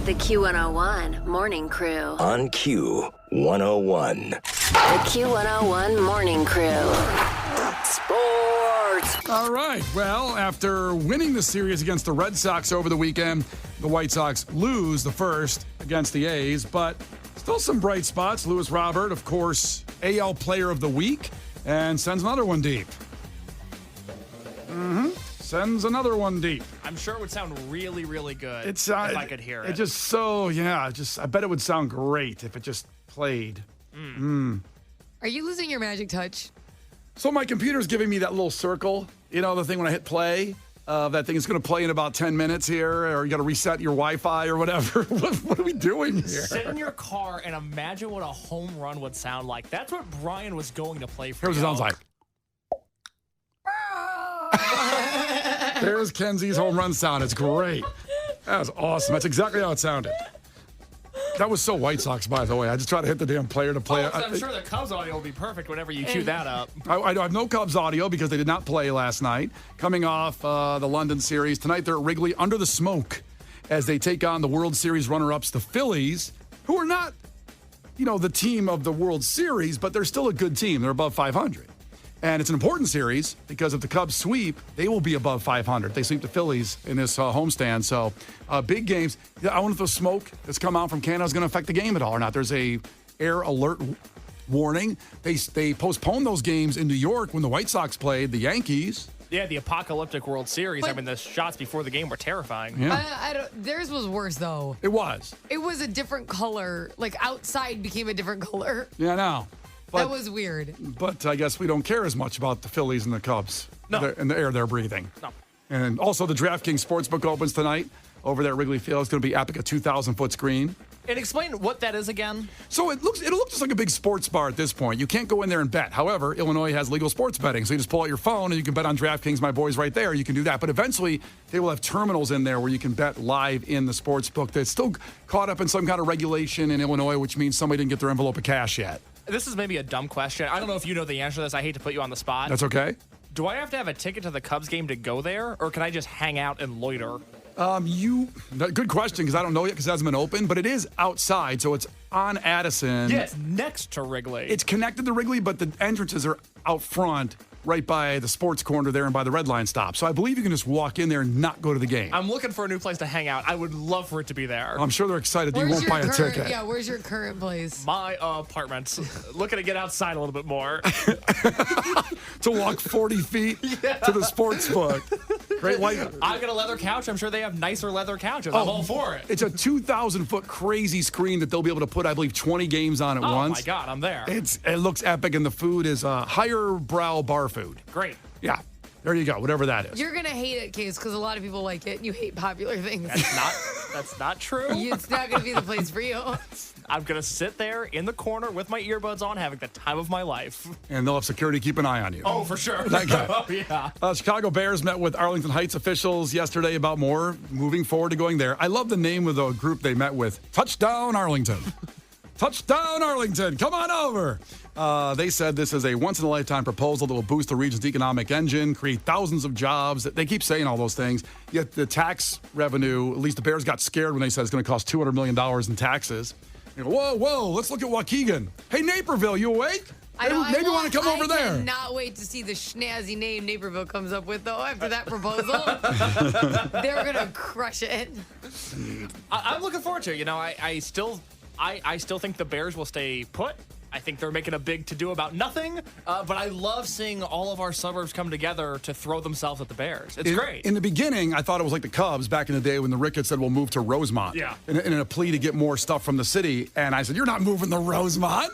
The Q101 Morning Crew. On Q101. The Q101 Morning Crew. Sports. All right. Well, after winning the series against the Red Sox over the weekend, the White Sox lose the first against the A's, but still some bright spots. Lewis Robert, of course, AL Player of the Week, and sends another one deep. Sends another one deep. I'm sure it would sound really, really good It's if I could hear it. It just so, I bet it would sound great if it just played. Are you losing your magic touch? So my computer's giving me that little circle, the thing when I hit play. That thing is going to play in about 10 minutes here, or you got to reset your Wi-Fi or whatever. What are we doing here? Sit in your car and imagine what a home run would sound like. That's what Brian was going to play for. Here's what it sounds like. There's Kenzie's home run sound. It's great. That was awesome. That's exactly how it sounded. That was so White Sox, by the way. I just tried to hit the damn player to play. I'm sure the Cubs audio will be perfect whenever you cue that up. I have no Cubs audio because they did not play last night. Coming off the London series. Tonight they're at Wrigley under the smoke as they take on the World Series runner-ups, the Phillies, who are not, the team of the World Series, but they're still a good team. They're above 500. And it's an important series because if the Cubs sweep, they will be above 500. They sweep the Phillies in this homestand. So big games. I wonder if the smoke that's come out from Canada is going to affect the game at all or not. There's a air alert warning. They postponed those games in New York when the White Sox played the Yankees. Yeah, the apocalyptic World Series. But, the shots before the game were terrifying. Yeah. Theirs was worse, though. It was. It was a different color. Like, outside became a different color. Yeah, I know. That was weird. But I guess we don't care as much about the Phillies and the Cubs and the air they're breathing. No. And also the DraftKings Sportsbook opens tonight over there at Wrigley Field. It's going to be epic, a 2,000-foot screen. And explain what that is again. So it'll look just like a big sports bar at this point. You can't go in there and bet. However, Illinois has legal sports betting. So you just pull out your phone and you can bet on DraftKings. My boy's right there. You can do that. But eventually they will have terminals in there where you can bet live in the sports book. That's still caught up in some kind of regulation in Illinois, which means somebody didn't get their envelope of cash yet. This is maybe a dumb question. I don't know if you know the answer to this. I hate to put you on the spot. That's okay. Do I have to have a ticket to the Cubs game to go there, or can I just hang out and loiter? Good question, because I don't know yet because it hasn't been open, but it is outside, so it's on Addison. Yeah, it's next to Wrigley. It's connected to Wrigley, but the entrances are out front, right by the sports corner there and by the Red Line stop. So I believe you can just walk in there and not go to the game. I'm looking for a new place to hang out. I would love for it to be there. I'm sure they're excited. You won't buy a ticket. Yeah, where's your current place? My apartment. Looking to get outside a little bit more. To walk 40 feet to the sports book. Great light. I've got a leather couch. I'm sure they have nicer leather couches. I'm all for it. It's a 2,000-foot crazy screen that they'll be able to put, I believe, 20 games on at once. Oh, my God. I'm there. It looks epic, and the food is higher brow bar food. Great. Yeah. There you go. Whatever that is. You're going to hate it, Case, because a lot of people like it, and you hate popular things. That's not true. It's not going to be the place for you. I'm going to sit there in the corner with my earbuds on, having the time of my life. And they'll have security keep an eye on you. Oh, for sure. That guy. Oh, yeah. Chicago Bears met with Arlington Heights officials yesterday about more moving forward to going there. I love the name of the group they met with. Touchdown Arlington. Touchdown Arlington. Come on over. They said this is a once-in-a-lifetime proposal that will boost the region's economic engine, create thousands of jobs. They keep saying all those things. Yet the tax revenue, at least the Bears got scared when they said it's going to cost $200 million in taxes. You go, whoa, let's look at Waukegan. Hey, Naperville, you awake? Maybe you want to come over there. I cannot wait to see the schnazzy name Naperville comes up with, though, after that proposal. They're going to crush it. I'm looking forward to it. I still think the Bears will stay put. I think they're making a big to-do about nothing, but I love seeing all of our suburbs come together to throw themselves at the Bears. It's great. In the beginning, I thought it was like the Cubs back in the day when the Ricketts said, we'll move to Rosemont. Yeah. In a plea to get more stuff from the city. And I said, you're not moving to Rosemont.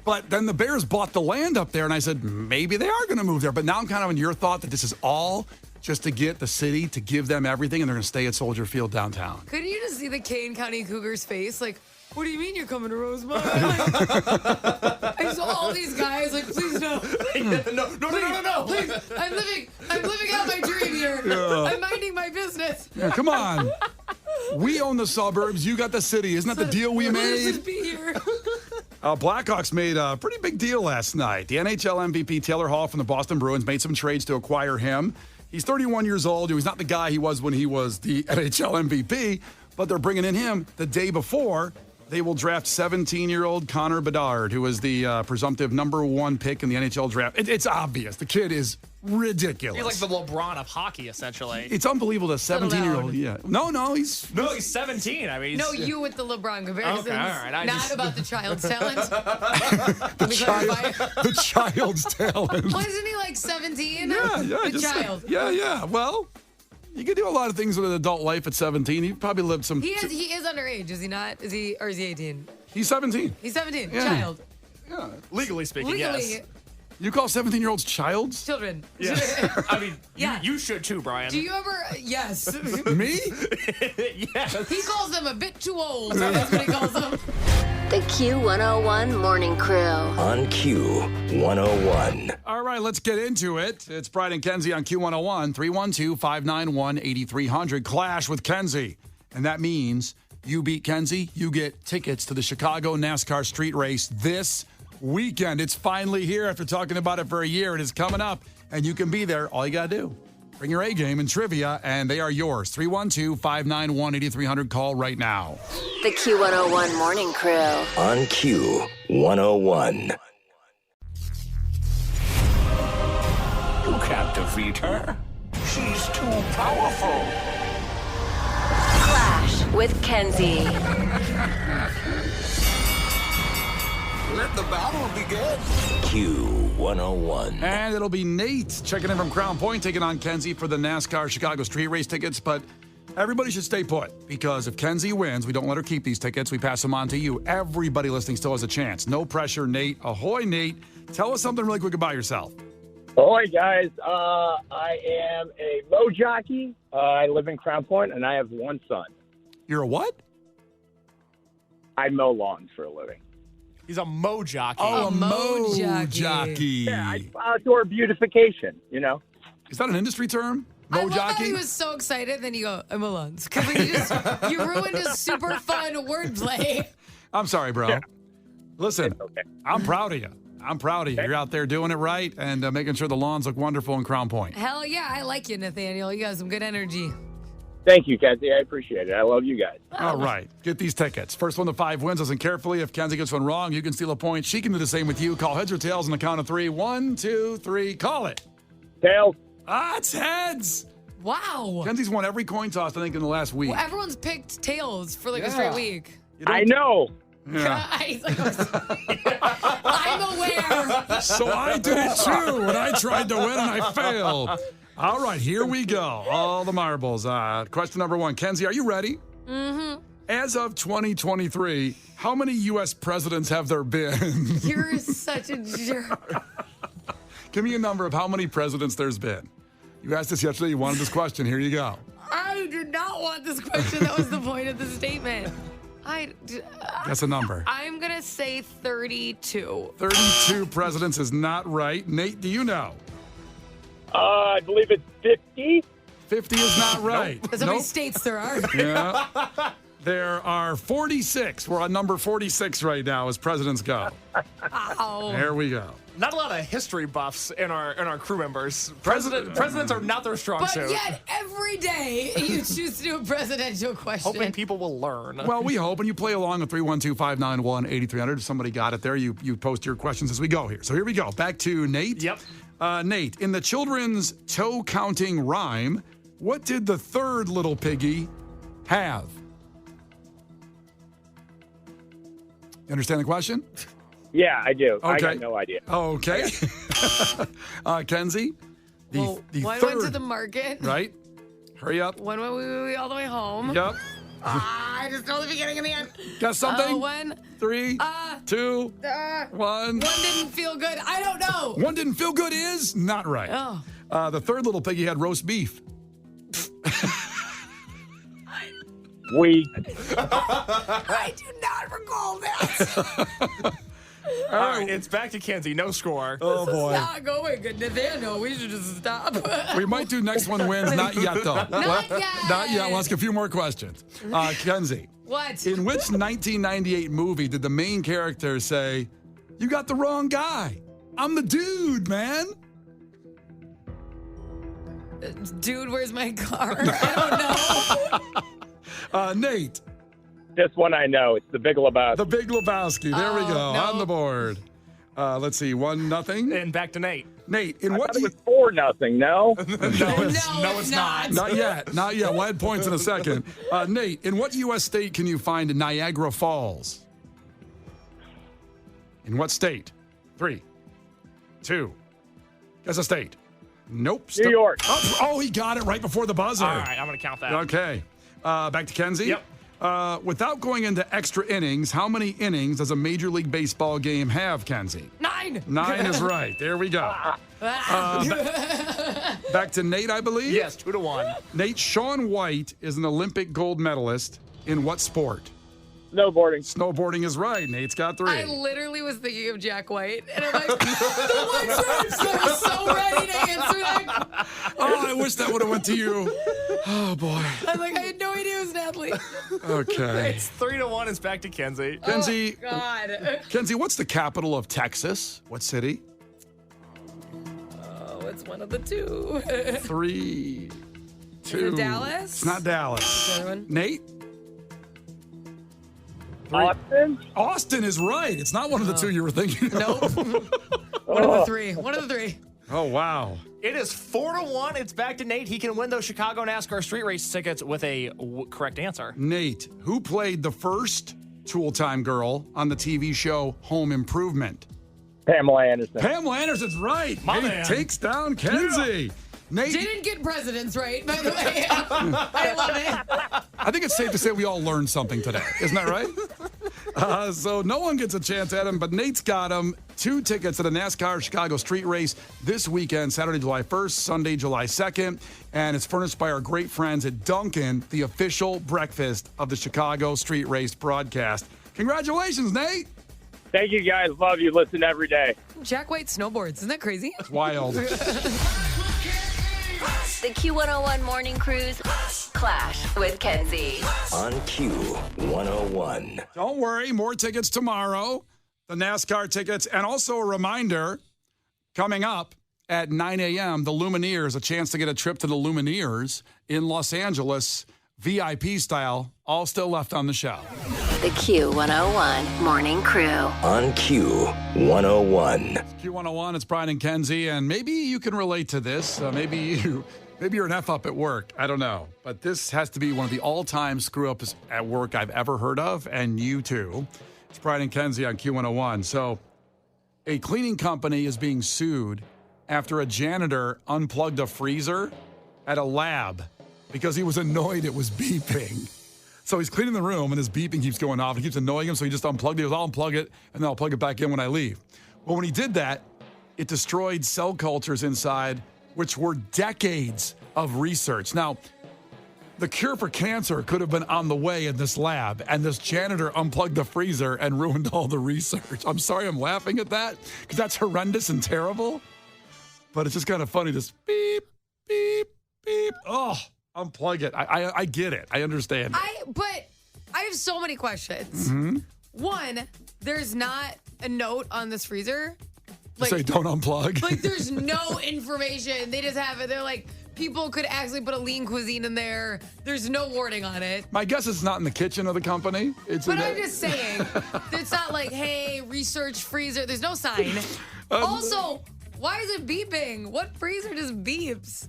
But then the Bears bought the land up there, and I said, maybe they are going to move there. But now I'm kind of in your thought that this is all just to get the city to give them everything, and they're going to stay at Soldier Field downtown. Couldn't you just see the Kane County Cougars' face? Like, what do you mean you're coming to Rosemont? I saw all these guys like, please no. No. Please, I'm living out my dream here. Yeah. I'm minding my business. Yeah, come on. We own the suburbs. You got the city. Isn't that the deal we Let's made? just be here. Blackhawks made a pretty big deal last night. The NHL MVP Taylor Hall from the Boston Bruins made some trades to acquire him. He's 31 years old. He's not the guy he was when he was the NHL MVP, but they're bringing in him the day before. They will draft 17-year-old Connor Bedard, who is the presumptive number 1 pick in the NHL draft. It's obvious. The kid is ridiculous. He's like the LeBron of hockey, essentially. It's unbelievable that 17-year-old. Yeah. No, he's 17. I mean, No, you with the LeBron comparisons. Okay, all right. Not about the child's talent. the child's talent. Wasn't he like 17? Yeah. The child. Yeah. Well, you can do a lot of things with an adult life at 17. He probably lived some. He is underage, is he not? Is he 18? He's 17. He's 17. Yeah. Child. Yeah. legally speaking, Legally. yes. You call 17-year-olds childs? Children. Yeah. I mean, Yeah. you should too, Brian. Do you ever? Yes. Me? Yes. He calls them a bit too old. That's what he calls them. The Q101 Morning Crew. On Q101. All right, let's get into it. It's Brian and Kenzie on Q101, 312-591-8300. Clash with Kenzie. And that means you beat Kenzie, you get tickets to the Chicago NASCAR street race this weekend. It's finally here after talking about it for a year. It is coming up, and you can be there. All you got to do, bring your A game and trivia, and they are yours. 312-591-8300. Call right now. The Q101 Morning Crew. On Q101. You can't defeat her. She's too powerful. Clash with Kenzie. Let the battle begin. Q101. And it'll be Nate checking in from Crown Point, taking on Kenzie for the NASCAR Chicago street race tickets. But everybody should stay put, because if Kenzie wins, we don't let her keep these tickets. We pass them on to you. Everybody listening still has a chance. No pressure, Nate. Ahoy, Nate. Tell us something really quick about yourself. Ahoy, guys. I am a mow jockey. I live in Crown Point, and I have one son. You're a what? I mow lawns for a living. He's a mow jockey. Oh, A mow jockey. Yeah, outdoor beautification, you know? Is that an industry term? I Mow love how jockey? he was so excited, then you go, I'm a lunch. Because you ruined his super fun wordplay. I'm sorry, bro. Listen, Okay. I'm proud of you. You're out there doing it right and making sure the lawns look wonderful in Crown Point. Hell yeah, I like you, Nathaniel. You got some good energy. Thank you, Kenzie. I appreciate it. I love you guys. All right, get these tickets. First one to 5 wins. Listen carefully. If Kenzie gets one wrong, you can steal a point. She can do the same with you. Call heads or tails on the count of 3. 1, 2, 3. Call it. Tails. It's heads. Wow. Kenzie's won every coin toss, I think, in the last week. Well, everyone's picked tails for like a Yeah. straight week. You don't- I know. Yeah. I'm aware. So I did it too, and I tried to win and I failed. All right, here we go. All the marbles. Question number 1. Kenzie, are you ready? Mm-hmm. As of 2023, how many U.S. presidents have there been? You're such a jerk. Give me a number of how many presidents there's been. You asked this yesterday. You wanted this question. Here you go. I did not want this question. That was the point of the statement. Guess a number. I'm going to say 32. 32 presidents is not right. Nate, do you know? I believe it's 50. 50 is not right. That's how many states there are. Yeah. There are 46. We're on number 46 right now as presidents go. Ow. There we go. Not a lot of history buffs in our crew members. Presidents are not their strong But suit. yet, every day, you choose to do a presidential question. Hoping people will learn. Well, we hope, and you play along at 312-591-8300. If somebody got it there, you post your questions as we go here. So here we go. Back to Nate. Yep. Nate, in the children's toe-counting rhyme, what did the third little piggy have? You understand the question? Yeah, I do. I Okay. got no idea. Okay. Kenzie? Well, one went to the market. Right? Hurry up. One went we all the way home. Yep. I just know the beginning and the end. Got something? One 3, 2, 1. one didn't feel good. I don't know. One didn't feel good is not right. Oh. The third little piggy had roast beef. I do not recall that. All right, it's back to Kenzie. No score. Oh, boy. Not going good, Nathaniel. We should just stop. We might do next one wins. Not yet, though. Not yet. Not yet. We'll ask a few more questions. Kenzie, What? in which 1998 movie did the main character say, "You got the wrong guy. I'm the dude, man"? Dude, where's my car? I don't know. Nate. This one I know. It's the Big Lebowski. The Big Lebowski. There we go. no. On the board. Let's see. 1-0. And back to Nate. Nate, in I what thought it was 4-0, no? No, it's not. Not yet. Not yet. We'll add points in a second. Nate, in what U.S. state can you find Niagara Falls? In what state? 3, 2. Guess a state. Nope. New York. Oh, he got it right before the buzzer. All right, I'm going to count that. Okay. Back to Kenzie. Yep. Without going into extra innings, how many innings does a Major League Baseball game have, Kenzie? 9. 9 is right. There we go. Back to Nate, I believe? Yes, 2-1. Nate, Shaun White is an Olympic gold medalist in what sport? Snowboarding. Snowboarding is right. Nate's got 3. I literally was thinking of Jack White, and I'm like, the White Stripes. I was so ready to answer that. Oh, I wish that would have went to you. Oh, boy. I'm like, I had no idea it was an athlete. Okay. It's 3-1. It's back to Kenzie. Kenzie, Oh, God. Kenzie, what's the capital of Texas? What city? Oh, it's one of the two. 3, 2. it Dallas? It's not Dallas. The other one? Nate? Austin? Austin is right. It's not one of the two you were thinking of. Nope. One of the three. One of the three. Oh, wow. It is 4-1. It's back to Nate. He can win those Chicago NASCAR street race tickets with a correct answer. Nate, who played the first Tool Time girl on the TV show Home Improvement? Pamela Anderson. Pamela Anderson's right. My Nate man. takes down Kenzie. Nate, Didn't get presidents right, by the way. I love it. I think it's safe to say we all learned something today. Isn't that right? So no one gets a chance at him, but Nate's got him. 2 tickets to the NASCAR Chicago Street Race this weekend, Saturday, July 1st, Sunday, July 2nd. And it's furnished by our great friends at Dunkin', the official breakfast of the Chicago Street Race broadcast. Congratulations, Nate. Thank you, guys. Love you. Listen every day. Jack White snowboards. Isn't that crazy? It's wild. The Q101 Morning Crew's Clash with Kenzie. On Q101. Don't worry, more tickets tomorrow. The NASCAR tickets. And also a reminder, coming up at 9 a.m., the Lumineers, a chance to get a trip to the Lumineers in Los Angeles, VIP style, all still left on the show. The Q101 Morning Crew. On Q101. Q101, it's Brian and Kenzie, and maybe you can relate to this. Maybe you're an F-up at work. I don't know. But this has to be one of the all-time screw-ups at work I've ever heard of, and you too. It's Brian and Kenzie on Q101. So a cleaning company is being sued after a janitor unplugged a freezer at a lab because he was annoyed it was beeping. So he's cleaning the room, and his beeping keeps going off. It keeps annoying him, so he just unplugged it. He goes, I'll unplug it, and then I'll plug it back in when I leave. Well, when he did that, it destroyed cell cultures inside, which were decades of research. Now, the cure for cancer could have been on the way in this lab, and this janitor unplugged the freezer and ruined all the research. I'm sorry I'm laughing at that, because that's horrendous and terrible. But it's just kind of funny, this beep, beep, beep. Oh, unplug it. I get it. I understand. But I have so many questions. Mm-hmm. One, there's not a note on this freezer. Say don't unplug. Like, there's no information. They just have it. They're like, people could actually put a lean cuisine in there. There's no warning on it. My guess is it's not in the kitchen of the company. But I'm just saying, it's not like, hey, research freezer. There's no sign. Also, why is it beeping? What freezer just beeps?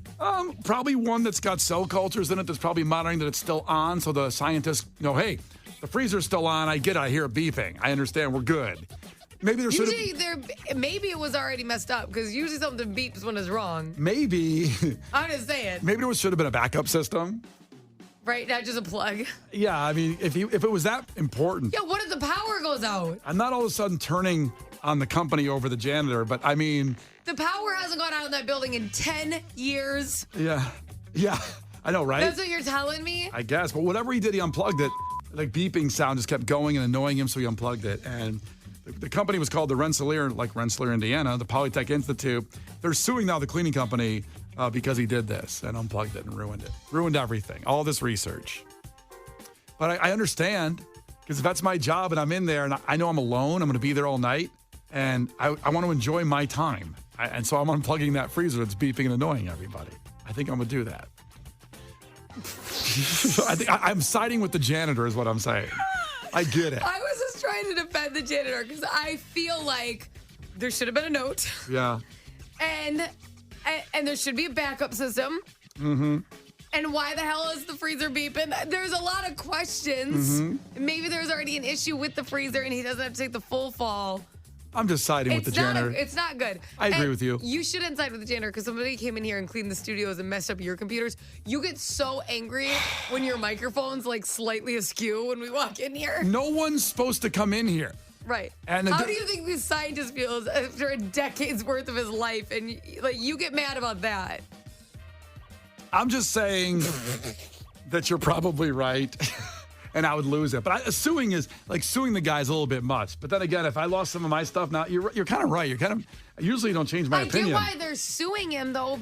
Probably one that's got cell cultures in it that's probably monitoring that it's still on, so the scientists know, hey, the freezer's still on. I get it. I hear it beeping. I understand. We're good. Maybe there should maybe it was already messed up because usually something beeps when it's wrong. Maybe. I'm just saying. Maybe there should have been a backup system. Right, not just a plug. Yeah, I mean, if it was that important. Yeah, what if the power goes out? I'm not all of a sudden turning on the company over the janitor, but I mean. The power hasn't gone out in that building in 10 years. Yeah, I know, right? That's what you're telling me? I guess, but whatever he did, he unplugged it. Like beeping sound just kept going and annoying him, so he unplugged it. And the company was called the Rensselaer, like Rensselaer, Indiana, the Polytech Institute. They're suing now the cleaning company because he did this and unplugged it and ruined it. Ruined everything, all this research. But I understand, because if that's my job and I'm in there and I know I'm alone, I'm going to be there all night, and I want to enjoy my time. And so I'm unplugging that freezer that's beeping and annoying everybody. I think I'm going to do that. I'm siding with the janitor is what I'm saying. I get it. I was just trying to defend the janitor because I feel like there should have been a note. Yeah. And there should be a backup system. Mm-hmm. And why the hell is the freezer beeping? There's a lot of questions. Mm-hmm. Maybe there's already an issue with the freezer and he doesn't have to take the full fall. I'm just siding with the janitor. It's not good. I agree with you. You shouldn't side with the janitor because somebody came in here and cleaned the studios and messed up your computers. You get so angry when your microphone's like slightly askew when we walk in here. No one's supposed to come in here. Right. And how do you think this scientist feels after a decade's worth of his life? And like you get mad about that. I'm just saying that you're probably right. And I would lose it. But suing the guy's a little bit much. But then again, if I lost some of my stuff, now you're kind of right. I usually don't change my opinion. I get why they're suing him, though.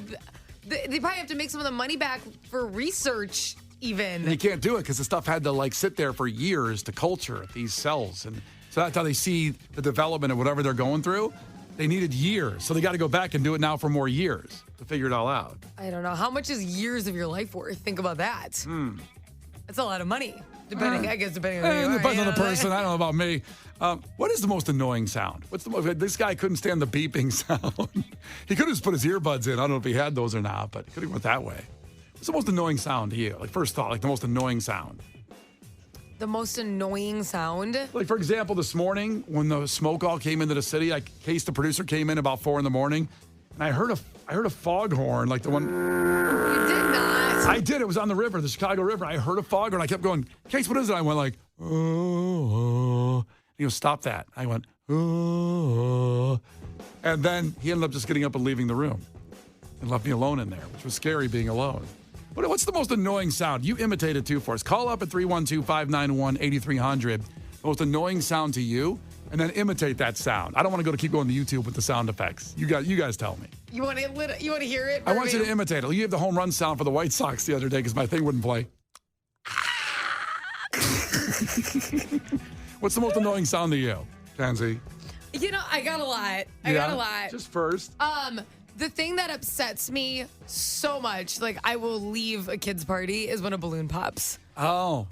They probably have to make some of the money back for research, even. And they can't do it because the stuff had to sit there for years to culture these cells. And so that's how they see the development of whatever they're going through. They needed years. So they got to go back and do it now for more years to figure it all out. I don't know. How much is years of your life worth? Think about that. That's a lot of money. Depending on who you are. It depends on the person. I don't know about me. What is the most annoying sound? This guy couldn't stand the beeping sound. He could have just put his earbuds in. I don't know if he had those or not, but he could have went that way. What's the most annoying sound to you? First thought, the most annoying sound. The most annoying sound? For example, this morning when the smoke all came into the city, Case, the producer, came in about 4 a.m, and I heard a foghorn, like the one. You did not. I did. It was on the river, the Chicago River. I heard a foghorn. I kept going, Case, what is it? I went oh. He goes, stop that. I went, oh. And then he ended up just getting up and leaving the room and left me alone in there, which was scary being alone. What's the most annoying sound? You imitate it too for us. Call up at 312-591-8300. Most annoying sound to you, and then imitate that sound. I don't want to keep going to YouTube with the sound effects. You guys tell me. You want to hear it? I want you to imitate it. You gave the home run sound for the White Sox the other day because my thing wouldn't play. What's the most annoying sound to you, Tansy? I got a lot. I got a lot. Just first. The thing that upsets me so much, I will leave a kid's party, is when a balloon pops. Oh.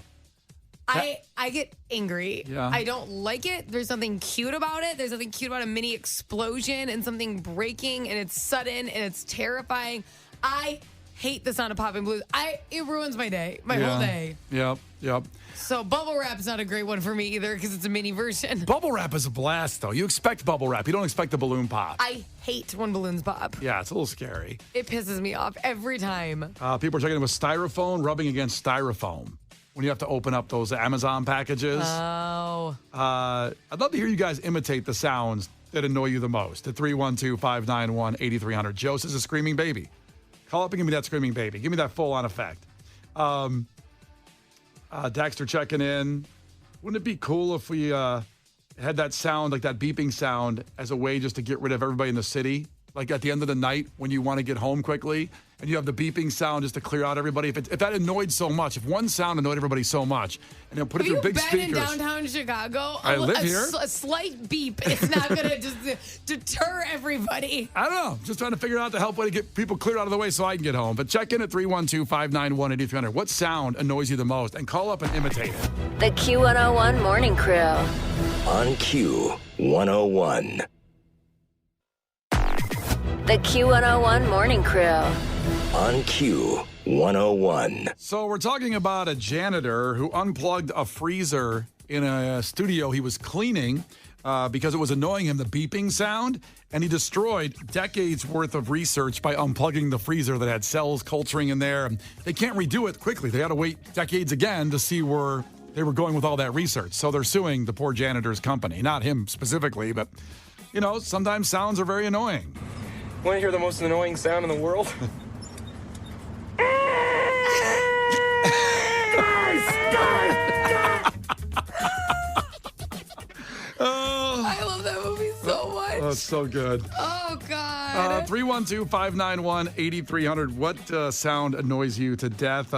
I get angry. Yeah. I don't like it. There's something cute about it. There's something cute about a mini explosion and something breaking, and it's sudden and it's terrifying. I hate the sound of popping balloons. It ruins my day, my whole day. Yep. So bubble wrap is not a great one for me either because it's a mini version. Bubble wrap is a blast, though. You expect bubble wrap. You don't expect the balloon pop. I hate when balloons pop. Yeah, it's a little scary. It pisses me off every time. People are checking it with styrofoam, rubbing against styrofoam when you have to open up those Amazon packages. Oh. I'd love to hear you guys imitate the sounds that annoy you the most at 312-591-8300. Joe says a screaming baby. Call up and give me that screaming baby. Give me that full-on effect. Dexter checking in. Wouldn't it be cool if we had that sound, like that beeping sound, as a way just to get rid of everybody in the city? Like at the end of the night when you want to get home quickly and you have the beeping sound just to clear out everybody. If that annoyed so much, if one sound annoyed everybody so much, and they'll put it through big speakers. Have you been in downtown Chicago? I live here. A slight beep. It's not going to just deter everybody. I don't know. Just trying to figure out the help way to get people cleared out of the way so I can get home. But check in at 312-591-8300. What sound annoys you the most? And call up and imitate it. The Q101 Morning Crew. On Q101. The Q101 Morning Crew. On Q101. So we're talking about a janitor who unplugged a freezer in a studio he was cleaning because it was annoying him, the beeping sound, and he destroyed decades worth of research by unplugging the freezer that had cells culturing in there. And they can't redo it quickly. They had to wait decades again to see where they were going with all that research. So they're suing the poor janitor's company. Not him specifically, but, sometimes sounds are very annoying. Want to hear the most annoying sound in the world? I love that movie so much. Oh, it's so good. Oh, God. 312-591-8300. What sound annoys you to death?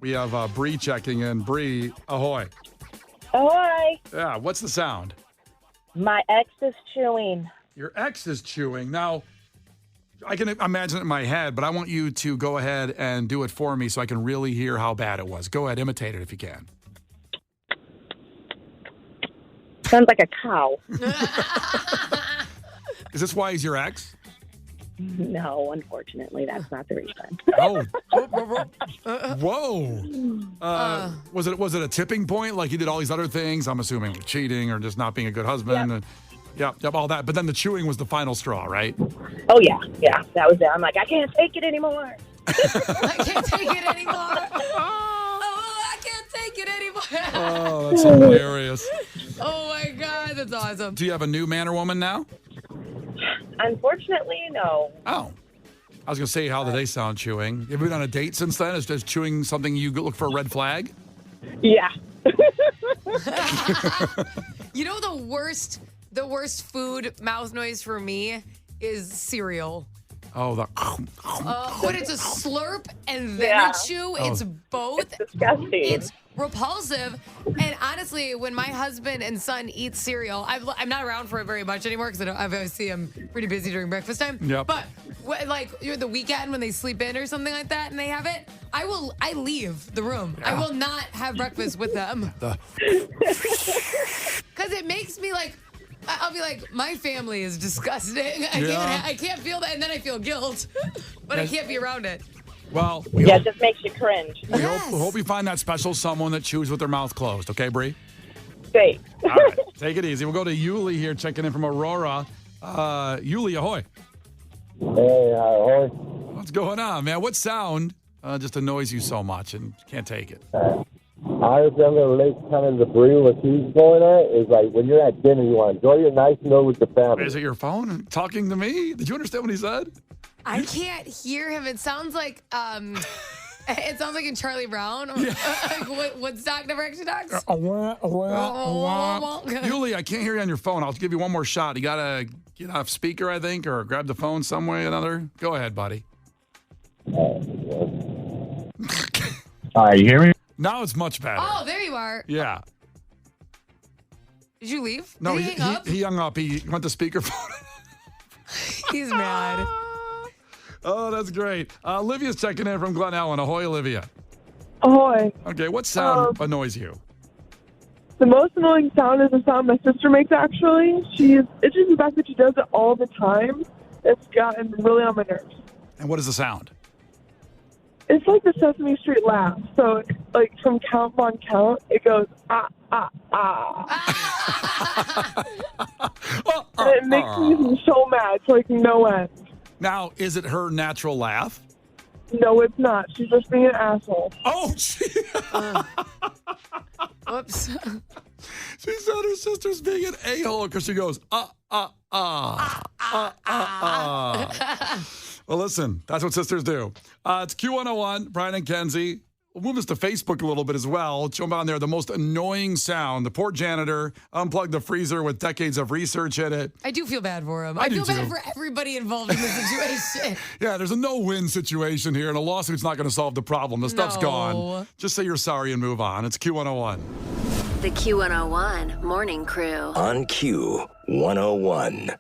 We have Bree checking in. Bree, ahoy. Ahoy. Yeah, what's the sound? My ex is chewing. Your ex is chewing. Now, I can imagine it in my head, but I want you to go ahead and do it for me so I can really hear how bad it was. Go ahead, imitate it if you can. Sounds like a cow. Is this why he's your ex? No, unfortunately, that's not the reason. Oh. Whoa. Was it a tipping point? Like he did all these other things, I'm assuming, cheating or just not being a good husband? Yep, all that. But then the chewing was the final straw, right? Oh, yeah, that was it. I'm like, I can't take it anymore. I can't take it anymore. I can't take it anymore. Oh, that's hilarious. Oh, my God. That's awesome. Do you have a new man or woman now? Unfortunately, no. Oh. I was going to say, how do they sound chewing? Have you been on a date since then? Is chewing something you look for a red flag? Yeah. You know the worst food mouth noise for me is cereal. Oh, When it's a slurp and then a chew, it's both. It's disgusting. It's repulsive. And honestly, when my husband and son eat cereal, I'm not around for it very much anymore because obviously I'm pretty busy during breakfast time. Yep. But like the weekend when they sleep in or something like that and they have it, I leave the room. Yeah. I will not have breakfast with them. Because it makes me like, I'll be like, my family is disgusting. I can't feel that, and then I feel guilt, but I can't be around it. Well, it just makes you cringe. We hope you find that special someone that chews with their mouth closed. Okay, Bree? Great. All right, take it easy. We'll go to Yuli here, checking in from Aurora. Yuli, ahoy. Hey, ahoy. What's going on, man? What sound just annoys you so much and can't take it? Honestly, I'm going to relate kind of to Bree, what she's going at, is like when you're at dinner, you want to enjoy your nice meal with your family. Is it your phone talking to me? Did you understand what he said? I can't hear him. It sounds like in Charlie Brown. Yeah. Like Woodstock Never Action Dogs. Yuli, I can't hear you on your phone. I'll give you one more shot. You got to get off speaker, I think, or grab the phone some way or another. Go ahead, buddy. All right, you hear me? Now it's much better. Oh, there you are. Yeah. Did you leave? No, Did he hang up? he hung up. He went to speakerphone. He's mad. Oh, that's great. Olivia's checking in from Glen Ellen. Ahoy, Olivia. Ahoy. Okay, what sound annoys you? The most annoying sound is the sound my sister makes, actually. It's just the fact that she does it all the time. It's gotten really on my nerves. And what is the sound? It's like the Sesame Street laugh. So, like, from Count on Count, it goes, ah, ah, ah. And it makes me so mad to, like, no end. Now, is it her natural laugh? No, it's not. She's just being an asshole. Oh, Whoops. She said her sister's being an a-hole because she goes, Well, listen, that's what sisters do. It's Q101, Brian and Kenzie. We'll move this to Facebook a little bit as well. Show them on there the most annoying sound. The poor janitor unplugged the freezer with decades of research in it. I do feel bad for him. I I do feel bad too. for everybody involved in this situation. Yeah, there's a no-win situation here, and a lawsuit's not going to solve the problem. The stuff's gone. Just say you're sorry and move on. It's Q101. The Q101 Morning Crew. On Q101.